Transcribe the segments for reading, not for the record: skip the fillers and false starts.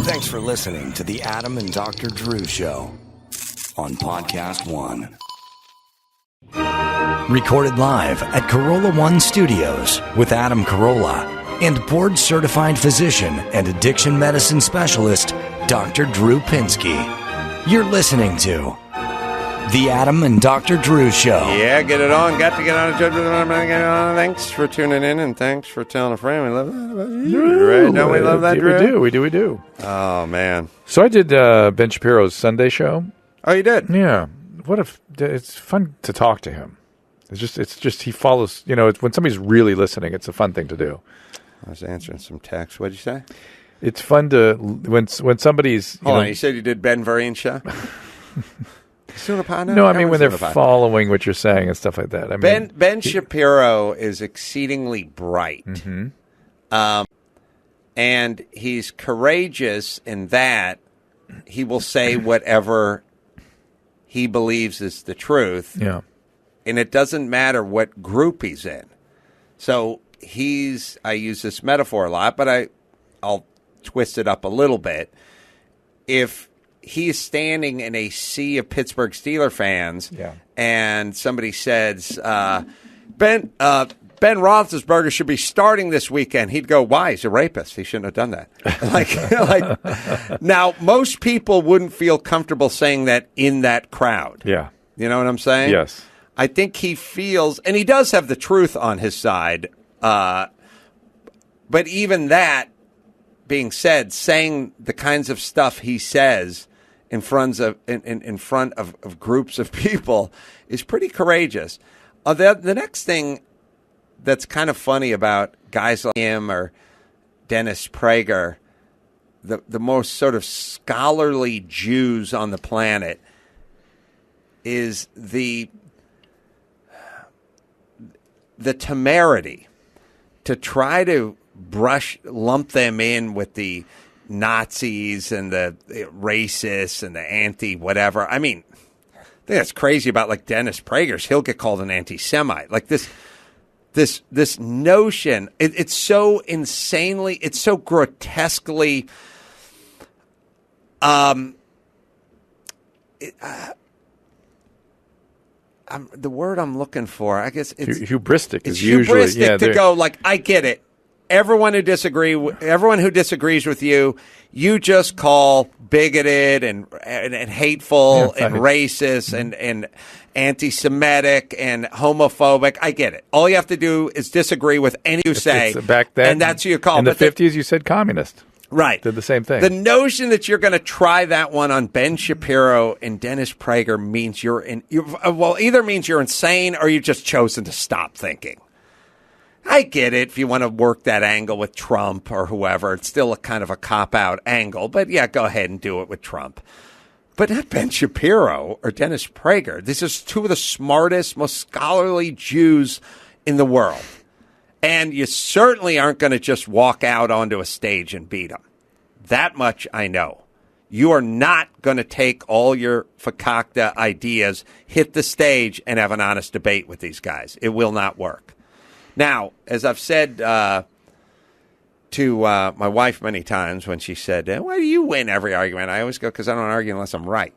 Thanks for listening to the Adam and Dr. Drew Show on Podcast One. Recorded live at Corolla One Studios with Adam Carolla and board-certified physician and addiction medicine specialist, Dr. Drew Pinsky. You're listening to the Adam and Dr. Drew Show. Yeah, get it on. Got to get on. Thanks for tuning in, and thanks for telling a friend. We love that about you. Right? Don't we love that, Drew? We do. Oh, man. So I did Ben Shapiro's Sunday show. Oh, you did? Yeah. It's fun to talk to him. It's just he follows, when somebody's really listening, it's a fun thing to do. I was answering some texts. What'd you say? It's fun to, when somebody's... Hold on, you said you did Ben Vereen show? No, I mean when they're following what you're saying and stuff like that. I mean, Ben Shapiro is exceedingly bright. Mm-hmm. And he's courageous in that he will say whatever he believes is the truth. Yeah. And it doesn't matter what group he's in. So I use this metaphor a lot, but I'll twist it up a little bit. If he's standing in a sea of Pittsburgh Steelers fans, and somebody says, Ben Roethlisberger should be starting this weekend, he'd go, why? He's a rapist. He shouldn't have done that. Now, most people wouldn't feel comfortable saying that in that crowd. Yeah. You know what I'm saying? Yes. I think he feels, and he does have the truth on his side, but even that being said, saying the kinds of stuff he says in front of groups of people is pretty courageous. The next thing that's kind of funny about guys like him or Dennis Prager, the most sort of scholarly Jews on the planet, is the temerity to try to lump them in with the Nazis and the racists and the anti-whatever. I mean, I think that's crazy about like Dennis Prager's. He'll get called an anti-Semite. Like this notion, it's so insanely, it's so grotesquely, the word I'm looking for, I guess it's hubristic. It's hubristic to go like, I get it. Everyone who disagrees with you, you just call bigoted and hateful and racist and anti-Semitic and homophobic. I get it. All you have to do is disagree with any you say, back then, and that's who you call. In the 50s, you said communist. Right. Did the same thing. The notion that you're going to try that one on Ben Shapiro and Dennis Prager means either means you're insane or you've just chosen to stop thinking. I get it if you want to work that angle with Trump or whoever. It's still a kind of a cop-out angle, but yeah, go ahead and do it with Trump. But not Ben Shapiro or Dennis Prager. These are two of the smartest, most scholarly Jews in the world. And you certainly aren't going to just walk out onto a stage and beat them. That much I know. You are not going to take all your fakakta ideas, hit the stage, and have an honest debate with these guys. It will not work. Now, as I've said to my wife many times when she said, why do you win every argument? I always go, because I don't argue unless I'm right.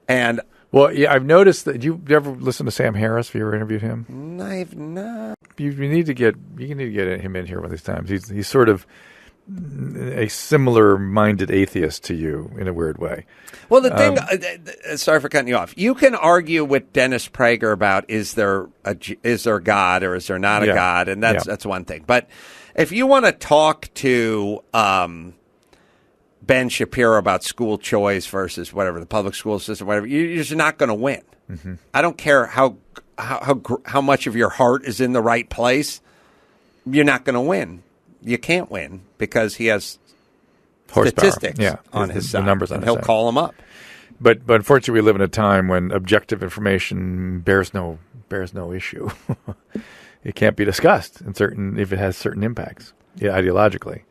And well, yeah, I've noticed that. You ever listen to Sam Harris? Have you ever interviewed him? I've not. You need to get him in here one of these times. He's sort of a similar-minded atheist to you in a weird way. Well, the thing, sorry for cutting you off. You can argue with Dennis Prager about is there God or is there not a God, and that's one thing. But if you want to talk to Ben Shapiro about school choice versus whatever the public school system, whatever, you're just not going to win. Mm-hmm. I don't care how much of your heart is in the right place. You're not going to win. You can't win because he has statistics on his side. The numbers on and his he'll side. call them up. But unfortunately, we live in a time when objective information bears no issue. It can't be discussed if it has certain impacts, ideologically.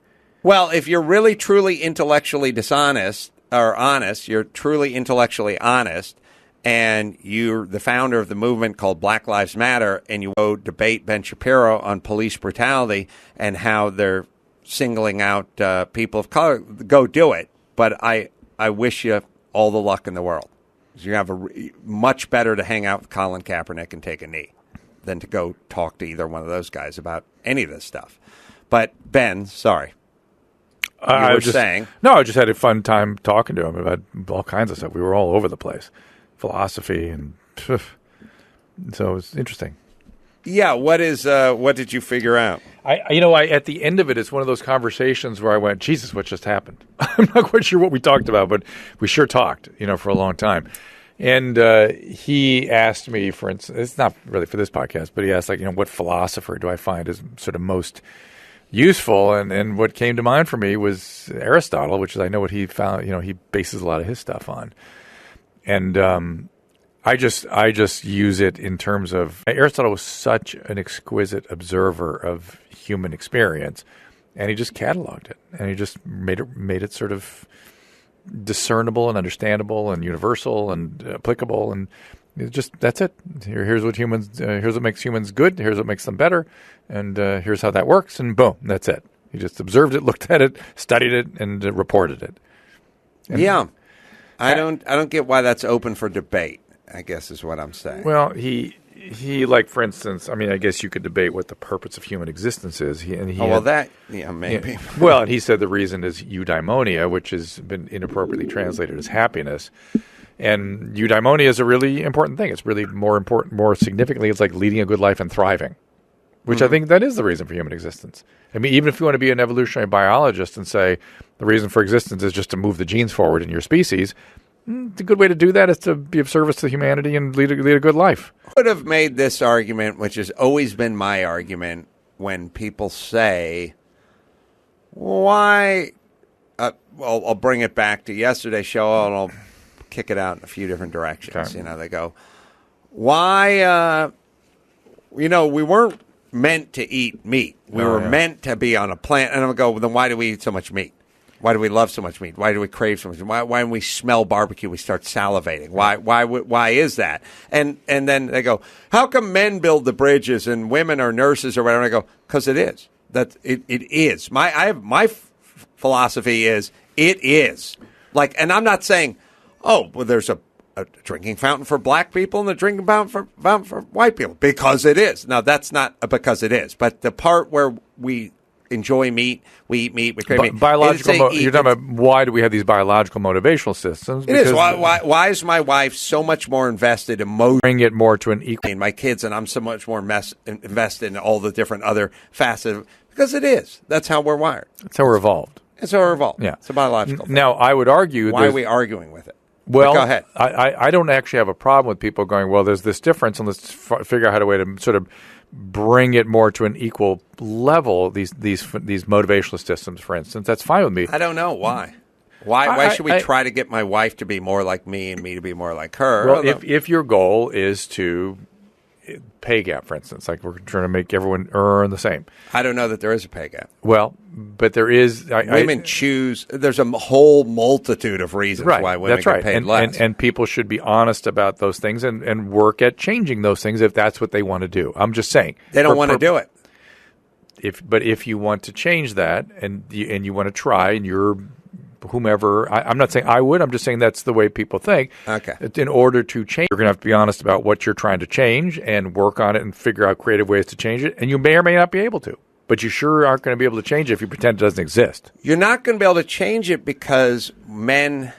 Well, if you're really truly intellectually dishonest or honest, you're truly intellectually honest, and you're the founder of the movement called Black Lives Matter, and you go debate Ben Shapiro on police brutality and how they're singling out people of color. Go do it. But I wish you all the luck in the world. You have much better to hang out with Colin Kaepernick and take a knee than to go talk to either one of those guys about any of this stuff. But Ben, sorry. You were saying. No, I just had a fun time talking to him about all kinds of stuff. We were all over the place. Philosophy and so it was interesting. Yeah, what did you figure out? I at the end of it, it's one of those conversations where I went, Jesus, what just happened? I'm not quite sure what we talked about, but we sure talked, for a long time. And he asked me, for instance, it's not really for this podcast, but he asked, what philosopher do I find is sort of most useful? And what came to mind for me was Aristotle, which is I know what he found. He bases a lot of his stuff on, and I just use it in terms of Aristotle was such an exquisite observer of human experience, and he just cataloged it, and he just made it sort of discernible and understandable and universal and applicable, and that's it. Here's what makes humans good. Here's what makes them better, and here's how that works. And boom, that's it. He just observed it, looked at it, studied it, and reported it. And yeah, I don't get why that's open for debate, I guess is what I'm saying. Well, he like, for instance, I guess you could debate what the purpose of human existence is. Maybe. Well, and he said the reason is eudaimonia, which has been inappropriately translated as happiness. And eudaimonia is a really important thing. It's really more significantly, it's like leading a good life and thriving, which I think that is the reason for human existence. Even if you want to be an evolutionary biologist and say the reason for existence is just to move the genes forward in your species, the good way to do that is to be of service to humanity and lead a good life. I would have made this argument, which has always been my argument, when people say, why, I'll bring it back to yesterday's show, and I'll kick it out in a few different directions. Okay. They go, why, we weren't meant to eat meat. We were meant to be on a planet. And I would go, well, then why do we eat so much meat? Why do we love so much meat? Why do we crave so much? Why when we smell barbecue, we start salivating? Why is that? And then they go, how come men build the bridges and women are nurses or whatever? And I go, because it is. It is. My philosophy is it is. And I'm not saying, there's a drinking fountain for black people and a drinking fountain for white people, because it is. Now, that's not a because it is. But the part where we enjoy meat, we eat meat, we crave meat. You're talking about why do we have these biological motivational systems? It is. Why is my wife so much more invested in bring it more to an equal in my kids, and I'm so much more invested in all the different other facets? Because it is. That's how we're wired. That's how we're evolved. It's how we're evolved. Yeah. It's a biological thing. Now, I would argue... Why are we arguing with it? Well, go ahead. I don't actually have a problem with people going, well, there's this difference, and let's figure out how to sort of bring it more to an equal level, these motivational systems, for instance. That's fine with me. I don't know. Why? Why should we try to get my wife to be more like me and me to be more like her? Well, if your goal is to pay gap, for instance, like we're trying to make everyone earn the same. I don't know that there is a pay gap. Well, but there is. Women choose. There's a whole multitude of reasons why women get paid less. And people should be honest about those things and work at changing those things if that's what they want to do. I'm just saying. They don't want to do it. If you want to change that and you want to try and you're whomever, I'm not saying I would, I'm just saying that's the way people think. Okay. In order to change, you're going to have to be honest about what you're trying to change and work on it and figure out creative ways to change it. And you may or may not be able to. But you sure aren't going to be able to change it if you pretend it doesn't exist. You're not going to be able to change it because men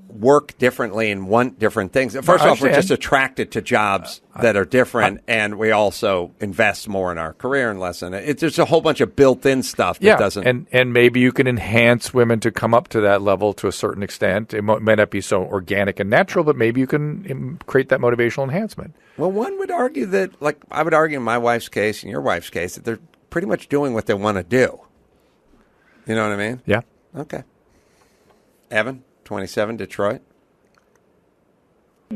work differently and want different things. First off, we're just attracted to jobs that are different, and we also invest more in our career and less in it. There's a whole bunch of built-in stuff that doesn't... And maybe you can enhance women to come up to that level to a certain extent. It may not be so organic and natural, but maybe you can create that motivational enhancement. Well, one would argue that, I would argue in my wife's case and your wife's case, that they're pretty much doing what they want to do. You know what I mean? Yeah. Okay. Evan, 27, Detroit.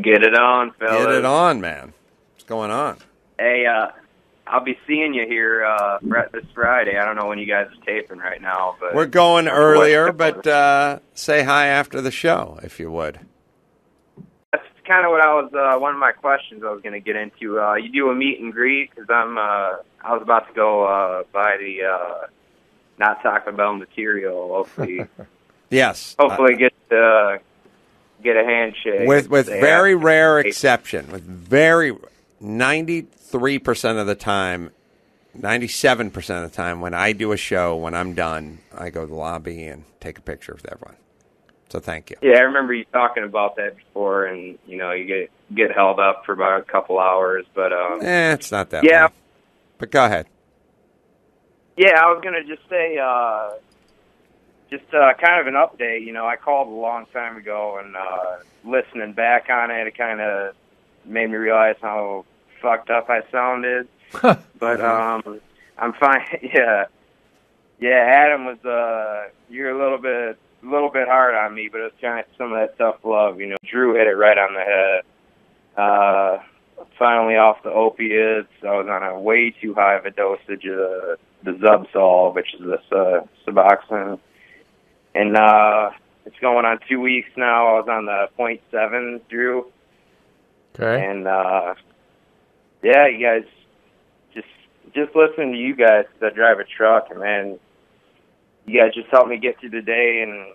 Get it on, fellas. Get it on, man. What's going on? Hey, I'll be seeing you here this Friday. I don't know when you guys are taping right now, but we're going earlier, but say hi after the show, if you would. That's kind of what I was. One of my questions I was going to get into. You do a meet and greet because I was about to go by the not Taco Bell material. Hopefully, Yes. hopefully get a handshake. With very rare exception, with 93% of the time, 97% of the time, when I do a show, when I'm done, I go to the lobby and take a picture with everyone. So thank you. Yeah, I remember you talking about that before, and you get held up for about a couple hours, but it's not that long. But go ahead. Yeah, I was gonna just say, kind of an update. I called a long time ago, and listening back on it, it kind of made me realize how fucked up I sounded. But I'm fine. Yeah. Adam was you're a little bit hard on me, but it was kind of some of that tough love. Drew hit it right on the head. Finally off the opiates. I was on a way too high of a dosage of the Zubsolv, which is this Suboxone, and it's going on 2 weeks now. I was on the 0.7, Drew. Okay. And yeah, you guys just listen to you guys that drive a truck, and man, you guys just help me get through the day. And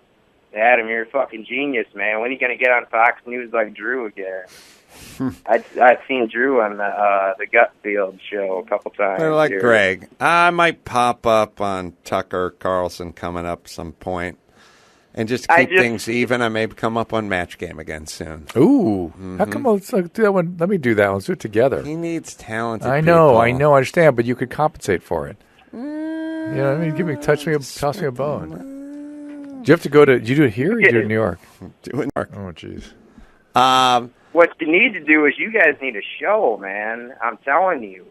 Adam, you're a fucking genius, man. When are you gonna get on Fox News like Drew again? I've seen Drew on the Gutfield show a couple times. I like here. Greg. I might pop up on Tucker Carlson coming up some point. And just to keep things even, I may come up on Match Game again soon. Ooh. How come let's do that one? Let me do that one. Let's do it together. He needs talented people. I know, I understand, but you could compensate for it. Toss me a bone. Do you have to go to, do you do it here or do you do it in New York? Do it in New York. Oh, jeez. What you need to do is you guys need a show, man. I'm telling you.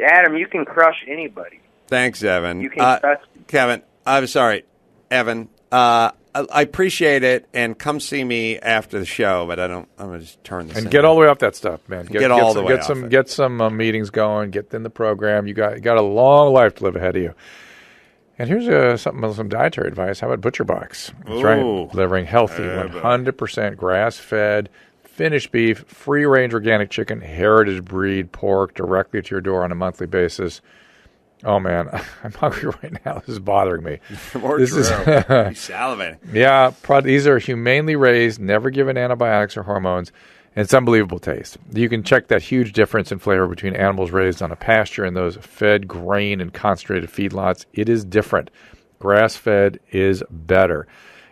Adam, you can crush anybody. Thanks, Evan. You can crush. Kevin, I'm sorry. Evan, I appreciate it, and come see me after the show, but I'm going to just turn this and get all the way off that stuff, man. Get all the way off it. Get some meetings going, get in the program. You got a long life to live ahead of you. And here's some dietary advice. How about Butcher Box? That's right. Delivering healthy, 100% grass-fed, finished beef, free-range organic chicken, heritage breed pork directly to your door on a monthly basis. Oh, man, I'm hungry right now. This is bothering me. This is salivating. Yeah, these are humanely raised, never given antibiotics or hormones, and it's unbelievable taste. You can check that huge difference in flavor between animals raised on a pasture and those fed grain and concentrated feedlots. It is different. Grass-fed is better.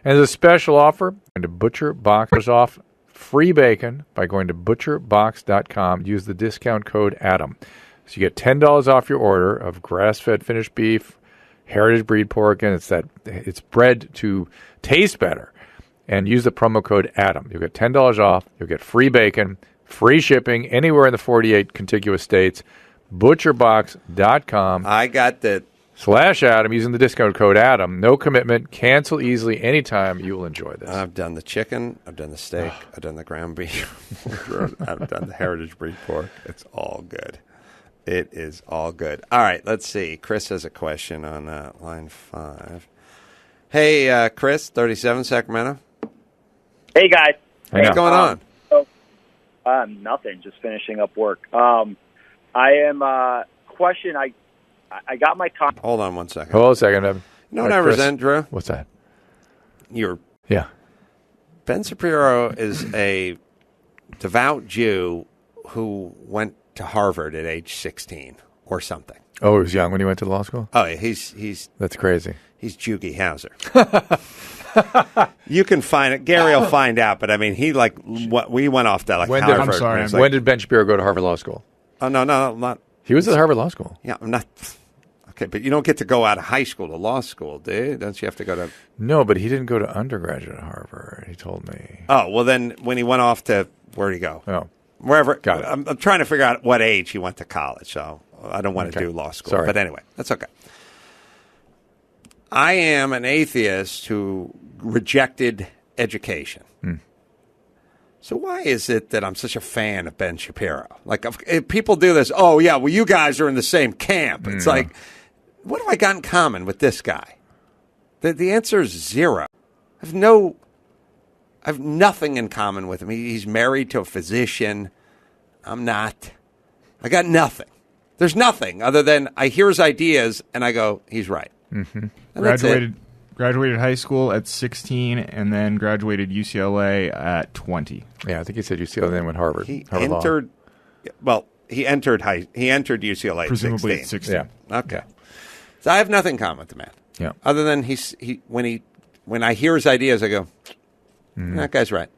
And as a special offer, going to Butcher Box off free bacon by going to butcherbox.com. Use the discount code ADAM. So you get $10 off your order of grass-fed finished beef, heritage breed pork, and it's bred to taste better. And use the promo code ADAM. You'll get $10 off. You'll get free bacon, free shipping anywhere in the 48 contiguous states. Butcherbox.com. I got the /Adam using the discount code ADAM. No commitment. Cancel easily anytime. You will enjoy this. I've done the chicken. I've done the steak. I've done the ground beef. I've done the heritage breed pork. It's all good. It is all good. All right, let's see. Chris has a question on line 5. Hey, Chris, 37 Sacramento. Hey, guys. What's going on? Nothing. Just finishing up work. I am question. I got my car. Hold on one second. Hold on a second, Evan. You know what I resent, Drew? What's that? Ben Shapiro is a devout Jew who went to Harvard at age 16 or something. Oh, he was young when he went to law school? Oh, he's that's crazy. He's Jugie Hauser. You can find it. Gary will find out, but I mean, we went off that Harvard. When did Ben Shapiro go to Harvard Law School? Oh, no, not. He was at Harvard Law School. Yeah, I'm not. Okay, but you don't get to go out of high school to law school, do you? Don't you have to go to? No, but he didn't go to undergraduate at Harvard. He told me. Oh, well, then when he went off to, where'd he go? Oh. Wherever. Got it. I'm trying to figure out what age he went to college, so I don't want to do law school. Sorry. But anyway, that's okay. I am an atheist who rejected education. So why is it that I'm such a fan of Ben Shapiro? Like, if people do this, oh, yeah, well, you guys are in the same camp. It's like, what have I got in common with this guy? The answer is zero. I have nothing in common with him. He's married to a physician. I'm not. I got nothing. There's nothing other than I hear his ideas and I go, he's right. Mm-hmm. And that's it. Graduated high school at 16, and then graduated UCLA at 20. Yeah, I think he said UCLA, then went Harvard. He Harvard Law. entered. Well, he entered UCLA Presumably at at 16. 16. Yeah. Okay. So I have nothing in common with the man. Yeah. Other than when I hear his ideas, I go, that guy's right.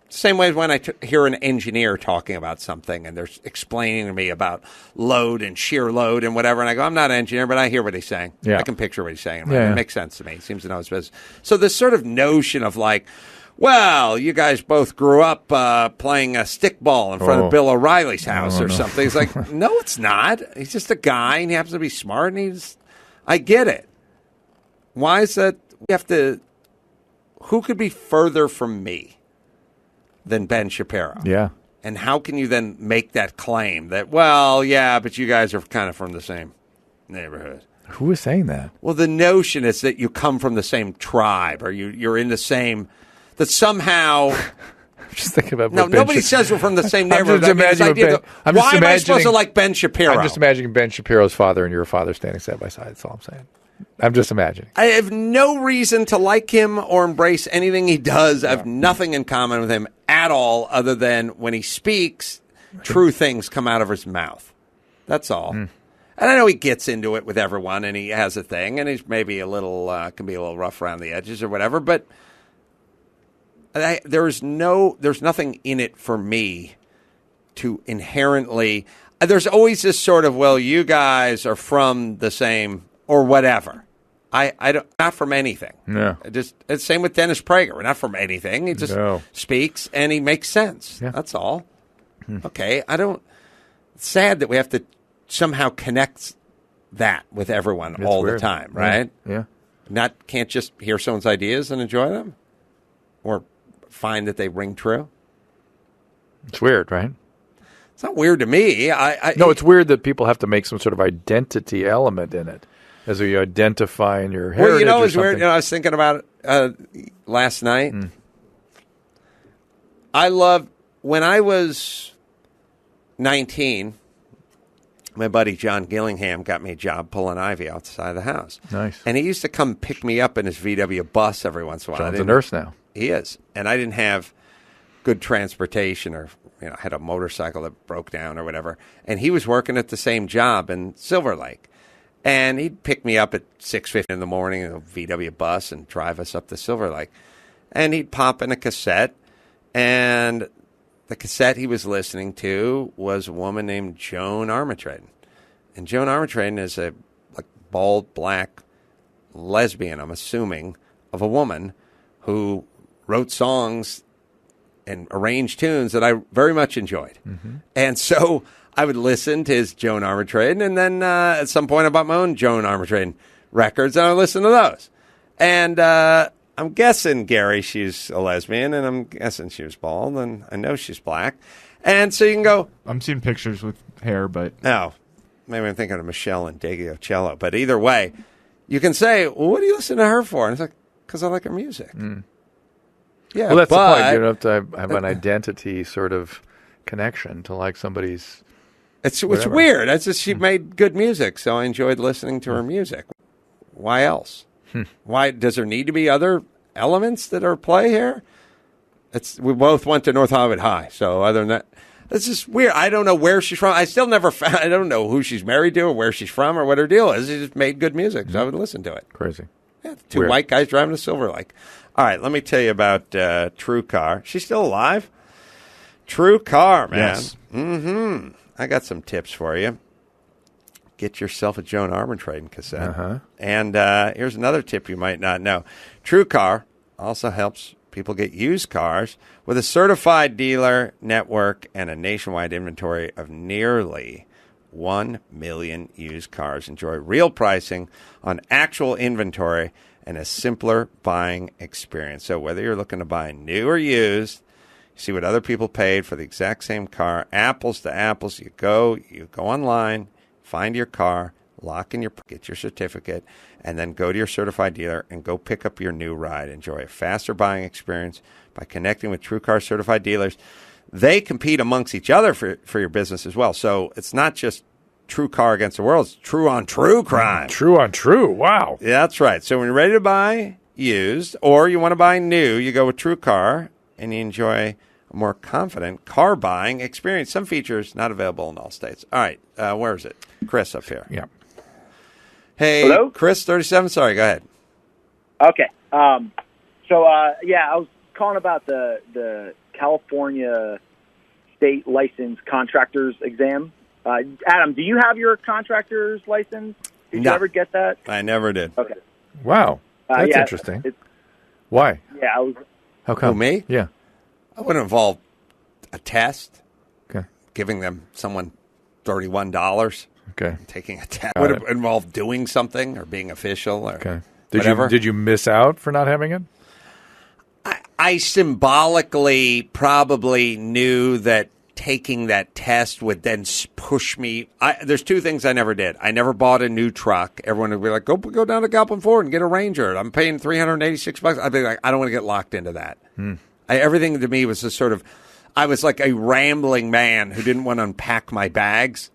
Same way as when I hear an engineer talking about something and they're explaining to me about load and shear load and whatever, and I go, I'm not an engineer, but I hear what he's saying. Yeah. I can picture what he's saying. Yeah. It makes sense to me. He seems to know his business. So this sort of notion of like, well, you guys both grew up playing a stickball in front of Bill O'Reilly's house or something. It's like, no, it's not. He's just a guy, and he happens to be smart, and I get it. Why is that? Who could be further from me than Ben Shapiro? Yeah. And how can you then make that claim that, well, yeah, but you guys are kind of from the same neighborhood? Who was saying that? Well, the notion is that you come from the same tribe or you're in the same, that somehow. Just thinking about No, nobody says we're from the same neighborhood. I'm just imagining Why am I supposed to like Ben Shapiro? I'm just imagining Ben Shapiro's father and your father standing side by side. That's all I'm saying. I'm just imagining. I have no reason to like him or embrace anything he does. I have nothing in common with him at all other than when he speaks, true things come out of his mouth. That's all. And I know he gets into it with everyone and he has a thing and he's maybe a little, can be a little rough around the edges or whatever, but there's nothing in it for me to inherently, there's always this sort of, well, you guys are from the same or whatever. I don't, not from anything. No. It's same with Dennis Prager. We're not from anything. He just speaks and he makes sense. Yeah. That's all. Okay. It's sad that we have to somehow connect that with everyone all weird. the time, right? Yeah. Can't just hear someone's ideas and enjoy them or find that they ring true. It's weird, right? It's not weird to me. No, it's weird that people have to make some sort of identity element in it as you identify in your heritage. Well, it's or weird. I was thinking about it last night. When I was 19, my buddy John Gillingham got me a job pulling ivy outside the house. Nice. And he used to come pick me up in his VW bus every once in a while. John's a nurse now. He is. And I didn't have good transportation or I had a motorcycle that broke down or whatever. And he was working at the same job in Silver Lake. And he'd pick me up at 6:50 in the morning in a VW bus and drive us up to Silver Lake. And he'd pop in a cassette. And the cassette he was listening to was a woman named Joan Armatrading. And Joan Armatrading is a bald, black lesbian, I'm assuming, of a woman who wrote songs and arranged tunes that I very much enjoyed. And so I would listen to his Joan Armatrading, and then at some point I bought my own Joan Armatrading records, and I would listen to those. And I'm guessing, Gary, she's a lesbian, and I'm guessing she was bald, and I know she's black. And so you can go... I'm seeing pictures with hair, but... Oh, maybe I'm thinking of Michelle and Deggiocello. But either way, you can say, well, what do you listen to her for? And it's like, because I like her music. Yeah, Well, that's the point. You don't have to have an identity sort of connection to like somebody's... It's weird. It's just she made good music, so I enjoyed listening to her music. Why else? Why does there need to be other elements that are at play here? We both went to North Hollywood High, so other than that, it's just weird. I don't know where she's from. I still never found. I don't know who she's married to or where she's from or what her deal is. She just made good music, so I would listen to it. Crazy. Yeah, two Weird. white guys driving to Silver Lake. All right, let me tell you about True Car. She's still alive. True Car, man. Yes. I got some tips for you. Get yourself a Joan Armatrading cassette. And here's another tip you might not know. True Car also helps people get used cars with a certified dealer network and a nationwide inventory of nearly 1 million used cars. Enjoy real pricing on actual inventory and a simpler buying experience. So whether you're looking to buy new or used, see what other people paid for the exact same car, apples to apples. You go online, find your car, get your certificate, and then go to your certified dealer and go pick up your new ride. Enjoy a faster buying experience by connecting with True Car certified dealers. They compete amongst each other for your business as well. So it's not just True Car Against the World. It's true on true crime. True on true. Wow. Yeah, that's right. So when you're ready to buy used or you want to buy new, you go with True Car and you enjoy a more confident car buying experience. Some features not available in all states. All right. Where is it? Chris up here. Yeah. Hey, Hello? Chris, 37. Sorry, go ahead. Okay. I was calling about the California state license contractor's exam. Adam, do you have your contractor's license? Did No. you ever get that? I never did. Okay. Wow. That's yeah, interesting. Why? Yeah, I was. How come? Who, me? Yeah. I would involve a test, Okay. giving them someone $31, Okay. taking a test. Got Would it. have involved doing something or being official or Okay. whatever. Did you miss out for not having it? I symbolically probably knew that taking that test would then push me. There's two things I never did. I never bought a new truck. Everyone would be like, go down to Galpin Ford and get a Ranger. I'm paying $386. I'd be like, I don't want to get locked into that. Everything to me was just sort of, I was like a rambling man who didn't want to unpack my bags.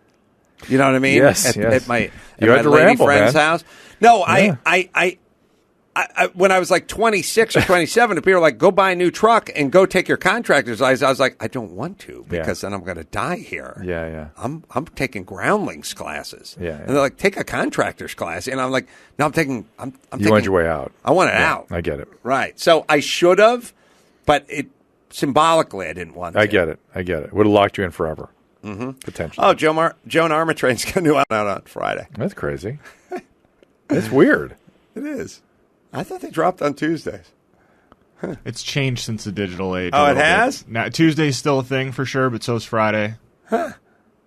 You know what I mean? Yes, At my You had to lady ramble, friend's man. house. No, Yeah. I when I was like 26 or 27, people were like, go buy a new truck and go take your contractor's license. I was like, I don't want to because then I'm going to die here. Yeah, yeah. I'm taking groundlings classes. Yeah, yeah. And they're like, take a contractor's class. And I'm like, no, I'm taking. I'm You taking, wanted your way out. I want it out. I get it. Right. So I should have, but it symbolically I didn't want to. I get it. Would have locked you in forever. Mm-hmm. Potentially. Oh, Joan Armatrain's got a new album out on Friday. That's crazy. That's weird. It is. I thought they dropped on Tuesdays. It's changed since the digital age. Oh, a it little has? bit. Now, Tuesday's still a thing for sure, but so's Friday. All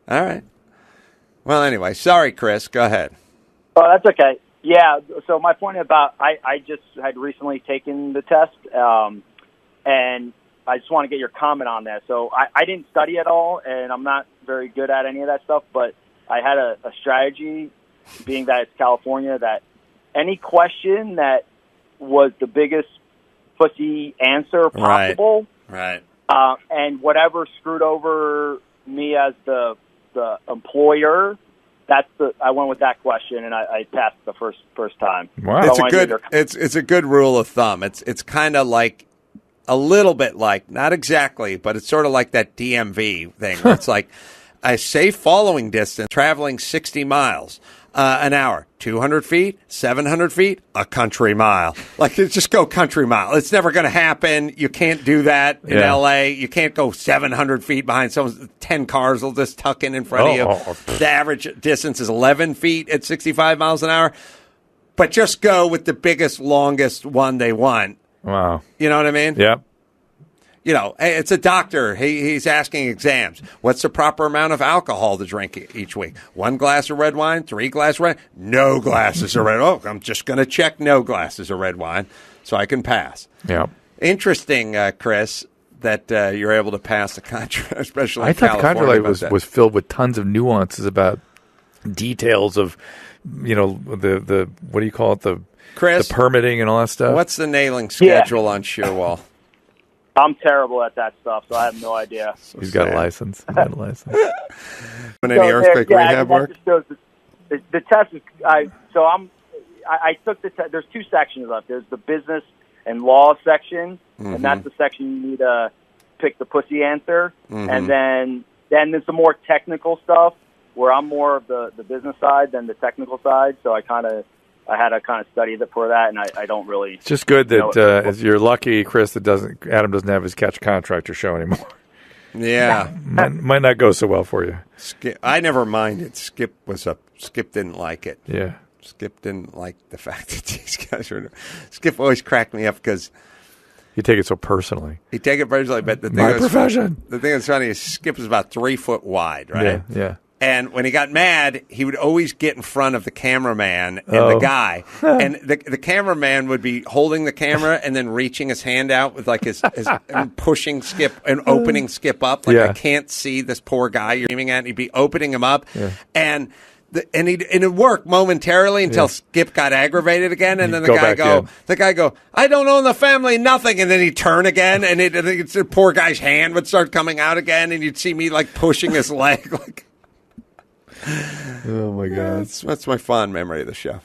right. Well, anyway, sorry, Chris. Go ahead. Oh, that's okay. Yeah. So my point about I just had recently taken the test, and I just want to get your comment on that. So I didn't study at all, and I'm not very good at any of that stuff. But I had a strategy, being that it's California, that any question that was the biggest pussy answer possible, Right. and whatever screwed over me as the employer, I went with that question, and I passed the first time. Wow. So I It's a wanted good your- it's a good rule of thumb. It's kind of like a little bit like, not exactly, but it's sort of like that DMV thing. Where it's like a safe following distance, traveling 60 miles an hour, 200 feet, 700 feet, a country mile. Like, just go country mile. It's never going to happen. You can't do that in Yeah. L.A. You can't go 700 feet behind someone. 10 cars will just tuck in front of you. Oh. The average distance is 11 feet at 65 miles an hour. But just go with the biggest, longest one they want. Wow. You know what I mean? Yeah. You know, hey, it's a doctor. He's asking exams. What's the proper amount of alcohol to drink each week? 1 glass of red wine, 3 glasses of red, no glasses of red. Oh, I'm just going to check no glasses of red wine so I can pass. Yeah. Interesting, Chris, that you're able to pass the contract, especially in I thought the California. contract was filled with tons of nuances about details of, the what do you call it, the Chris, permitting and all that stuff. what's the nailing schedule on Shearwall? I'm terrible at that stuff, so I have no idea. He's got a sad. license. He's got a license. When any earthquake rehab that work? just shows the test is. I took the test. There's 2 sections left. There's the business and law section, and that's the section you need to pick the pussy answer, and then there's some more technical stuff where I'm more of the business side than the technical side. So I had to kind of study for that, and I don't really. It's just good know that it. you're lucky, Chris, that Adam doesn't have his catch contractor show anymore. Yeah. might not go so well for you. Skip, I never minded. Skip didn't like it. Yeah. Skip didn't like the fact that these guys were. Skip always cracked me up because You take it so personally. he take it personally, but the thing My was, profession. The thing that's funny is Skip is about 3 foot wide, right? Yeah. And when he got mad, he would always get in front of the cameraman and the guy. And the cameraman would be holding the camera and then reaching his hand out with like his and pushing Skip and opening Skip up. Like, Yeah. I can't see this poor guy you're aiming at. And he'd be opening him up. And it worked momentarily until Skip got aggravated again, and then the Go guy back go, I don't own the family, nothing, and then he'd turn again, and the poor guy's hand would start coming out again, and you'd see me like pushing his leg, like. Oh my God. That's my fond memory of the show.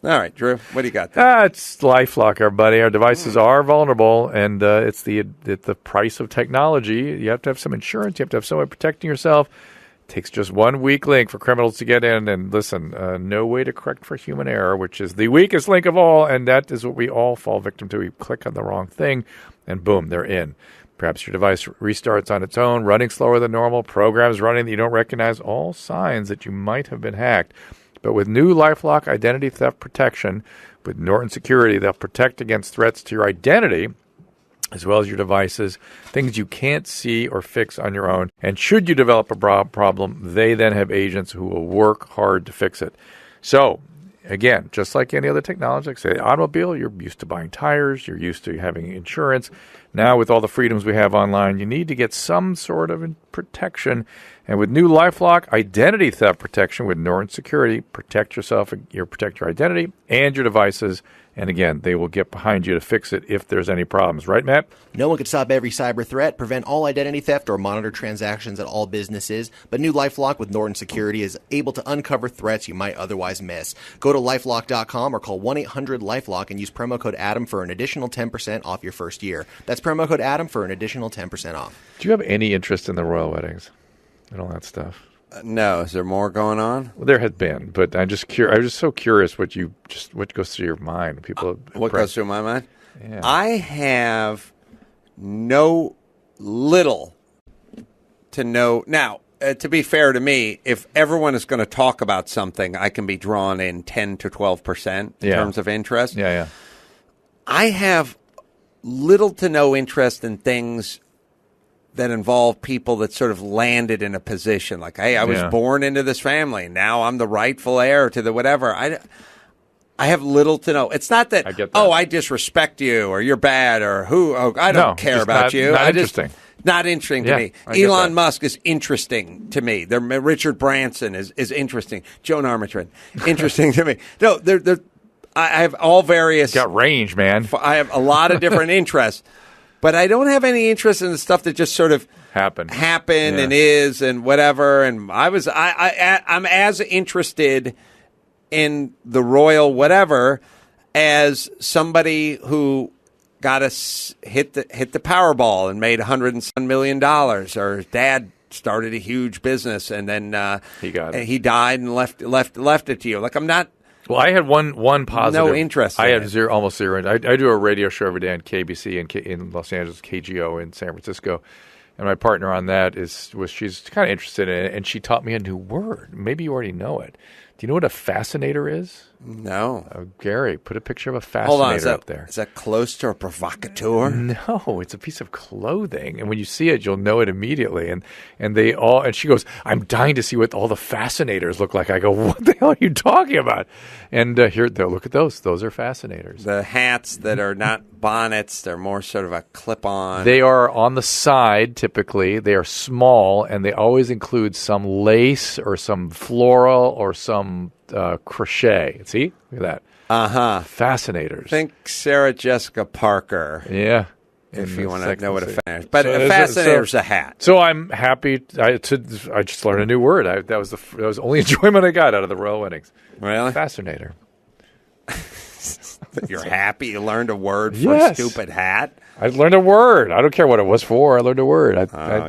All right, Drew, what do you got? It's LifeLock, everybody. Our devices are vulnerable, and it's the price of technology. You have to have some insurance. You have to have someone protecting yourself. It takes just one weak link for criminals to get in. And listen, no way to correct for human error, which is the weakest link of all, and that is what we all fall victim to. We click on the wrong thing, and boom, they're in. Perhaps your device restarts on its own, running slower than normal, programs running that you don't recognize, all signs that you might have been hacked. But with new LifeLock identity theft protection, with Norton Security, they'll protect against threats to your identity, as well as your devices, things you can't see or fix on your own. And should you develop a problem, they then have agents who will work hard to fix it. So, again, just like any other technology, like say automobile, you're used to buying tires, you're used to having insurance. Now, with all the freedoms we have online, you need to get some sort of protection. And with new LifeLock identity theft protection with Norton Security, protect yourself, protect your identity and your devices. And again, they will get behind you to fix it if there's any problems. Right, Matt? No one can stop every cyber threat, prevent all identity theft, or monitor transactions at all businesses. But new LifeLock with Norton Security is able to uncover threats you might otherwise miss. Go to LifeLock.com or call 1-800-LifeLock and use promo code ADAM for an additional 10% off your first year. That's promo code ADAM for an additional 10% off. Do you have any interest in the royal weddings and all that stuff? No. Is there more going on? Well, there has been, but I'm just curious. I'm just so curious what goes through your mind. People, what goes through my mind? Yeah. I have little to no. Now, to be fair to me, if everyone is going to talk about something, I can be drawn in 10 to 12% in terms of interest. Yeah. I have little to no interest in things that involve people that sort of landed in a position like, hey, I was born into this family. Now I'm the rightful heir to the whatever. I have little to no. It's not that, I disrespect you or you're bad or I don't care about you. Not interesting. Not interesting to me. Elon Musk is interesting to me. Richard Branson is interesting. Joan Armatrading, interesting to me. No, I have all various. Got range, man. I have a lot of different interests. But I don't have any interest in the stuff that just sort of happen and is and whatever. And I'm as interested in the royal whatever as somebody who got hit the Powerball and made $107 million, or his dad started a huge business and then he died and left it to you. Like, I'm not. Well, I had one positive. No interest. I had almost zero. I do a radio show every day on KBC in Los Angeles, KGO in San Francisco, and my partner on that she's kind of interested in it, and she taught me a new word. Maybe you already know it. Do you know what a fascinator is? No. Gary, put a picture of a fascinator Hold on, up there. Is that close to a provocateur? No, it's a piece of clothing, and when you see it, you'll know it immediately. And they all, and she goes, I'm dying to see what all the fascinators look like. I go, what the hell are you talking about? And here, look at those. Those are fascinators. The hats that are not bonnets, they're more sort of a clip-on. They are on the side, typically. They are small, and they always include some lace or some floral or some crochet. See? Look at that. Fascinators. Think Sarah Jessica Parker. Yeah. If you want to know what a fascinator is. But a fascinator's a hat. So I'm happy. I just learned a new word. That was the only enjoyment I got out of the royal weddings. Really? Fascinator. You're happy you learned a word for a stupid hat? I learned a word. I don't care what it was for. I learned a word.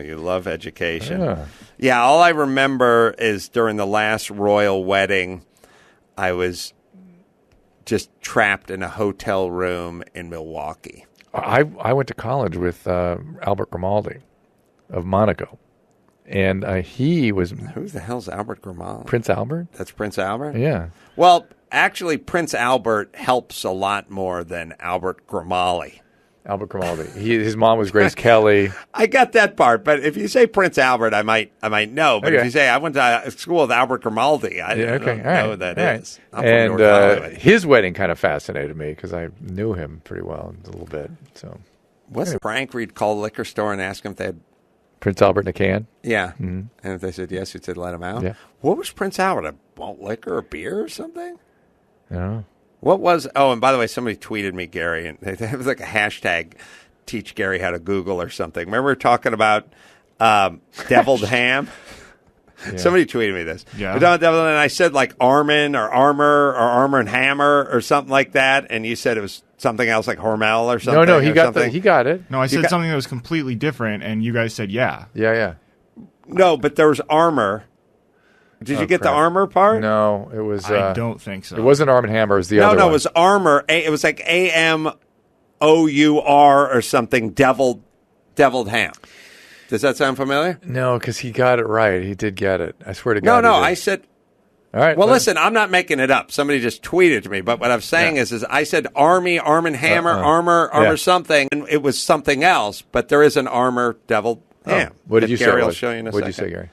You love education. Yeah, all I remember is during the last royal wedding, I was just trapped in a hotel room in Milwaukee. I went to college with Albert Grimaldi of Monaco. And he was... Who the hell's Albert Grimaldi? Prince Albert? That's Prince Albert? Yeah. Well, actually, Prince Albert helps a lot more than Albert Grimaldi. Albert Grimaldi. His mom was Grace Kelly. I got that part, but if you say Prince Albert, I might know. But if you say I went to school with Albert Grimaldi, I don't know who that is. And his wedding kind of fascinated me because I knew him pretty well a little bit. So, what's the prank where you'd call the liquor store and ask them if they had Prince Albert in a can? Yeah, and if they said yes, you'd say let him out. Yeah. What was Prince Albert? A malt liquor or beer or something? Yeah. What was? Oh, and by the way, somebody tweeted me, Gary, and it was like a hashtag, teach Gary how to Google or something. Remember we were talking about deviled ham? Somebody tweeted me this. Yeah. And I said like Armin or Armor or Armor and Hammer or something like that, and you said it was something else like Hormel or something. No, he got it. No, I said something that was completely different, and you guys said yeah. Yeah. No, but there was Armor. Did you get the Armor part? No, it was. I don't think so. It wasn't Arm & Hammer. It was the other one. No, it was Armor. It was like AMOUR or something. Deviled ham. Does that sound familiar? No, because he got it right. He did get it. I swear to God. No, he did. I said. All right. Well, listen, I'm not making it up. Somebody just tweeted to me. But what I'm saying is I said Arm and Hammer, Armor something, and it was something else. But there is an Armor develed ham. What did you say? Gary will show you in a what second. did you say, Gary?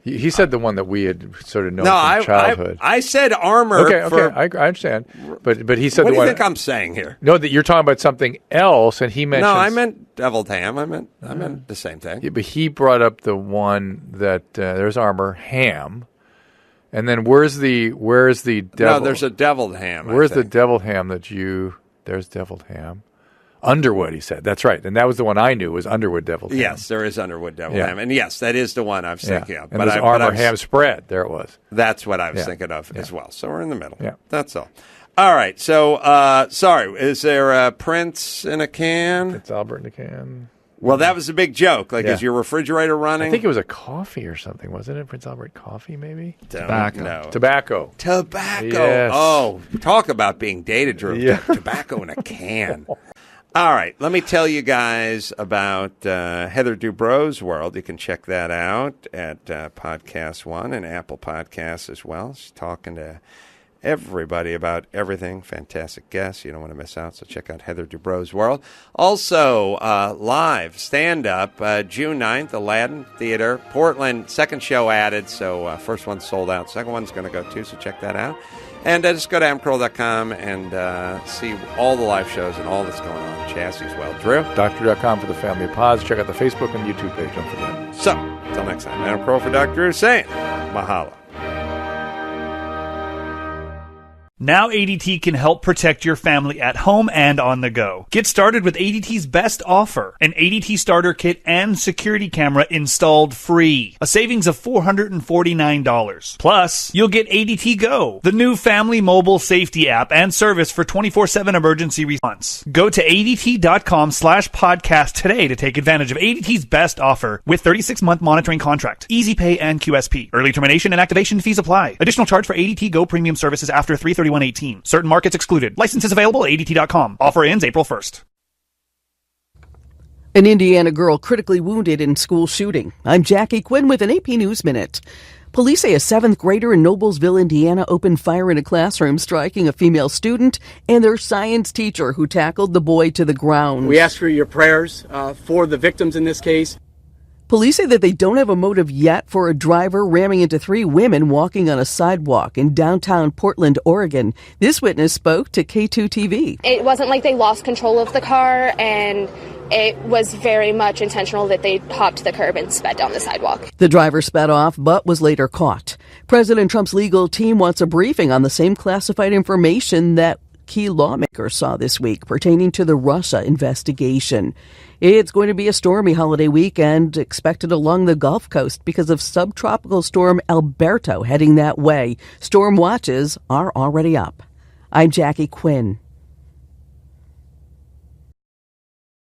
He said the one that we had sort of known No, from childhood. I said Armor. Okay, I understand. But he said what the do one. you think I'm saying here? No, that you're talking about something else, and he mentioned. No, I meant deviled ham. I meant the same thing. Yeah, but he brought up the one that there's Armor ham, and then where's the devil? No, there's a deviled ham. Where's the deviled ham that you? There's deviled ham. Underwood, he said. That's right. And that was the one I knew was Underwood deviled ham. Yes, there is Underwood deviled ham. And yes, that is the one I was thinking of. And there's Armor ham spread. There it was. That's what I was thinking of as well. So we're in the middle. Yeah. That's all. All right. So, sorry, is there a Prince in a can? It's Albert in a can. Well, that was a big joke. Like, is your refrigerator running? I think it was a coffee or something, wasn't it? Prince Albert coffee, maybe? Tobacco. No. Tobacco. Yes. Oh, talk about being dated, Drew. Yeah. Tobacco in a can. All right, let me tell you guys about Heather Dubrow's World. You can check that out at Podcast One and Apple Podcasts as well. She's talking to everybody about everything. Fantastic guests. You don't want to miss out, so check out Heather Dubrow's World. Also, live stand-up, June 9th, Aladdin Theater, Portland, second show added, so first one's sold out. Second one's going to go too, so check that out. And just go to adamcarolla.com and see all the live shows and all that's going on. Chassis as well. Drew? Doctor.com for the family of pods. Check out the Facebook and YouTube page. Don't forget. So, until next time, Adam Carolla for Dr. Drew saying, mahalo. Now ADT can help protect your family at home and on the go. Get started with ADT's best offer, an ADT starter kit and security camera installed free. A savings of $449. Plus, you'll get ADT Go, the new family mobile safety app and service for 24/7 emergency response. Go to ADT.com/podcast today to take advantage of ADT's best offer with 36-month monitoring contract, easy pay and QSP. Early termination and activation fees apply. Additional charge for ADT Go premium services after 3/31/18. Certain markets excluded. Licenses available at ADT.com. Offer ends April 1st. An Indiana girl critically wounded in school shooting. I'm Jackie Quinn with an AP News Minute. Police say a 7th grader in Noblesville, Indiana, opened fire in a classroom, striking a female student and their science teacher, who tackled the boy to the ground. We ask for your prayers for the victims in this case. Police say that they don't have a motive yet for a driver ramming into 3 women walking on a sidewalk in downtown Portland, Oregon. This witness spoke to K2TV. It wasn't like they lost control of the car, and it was very much intentional that they hopped the curb and sped down the sidewalk. The driver sped off but was later caught. President Trump's legal team wants a briefing on the same classified information that key lawmakers saw this week pertaining to the Russia investigation. It's going to be a stormy holiday weekend expected along the Gulf Coast because of subtropical storm Alberto heading that way. Storm watches are already up. I'm Jackie Quinn.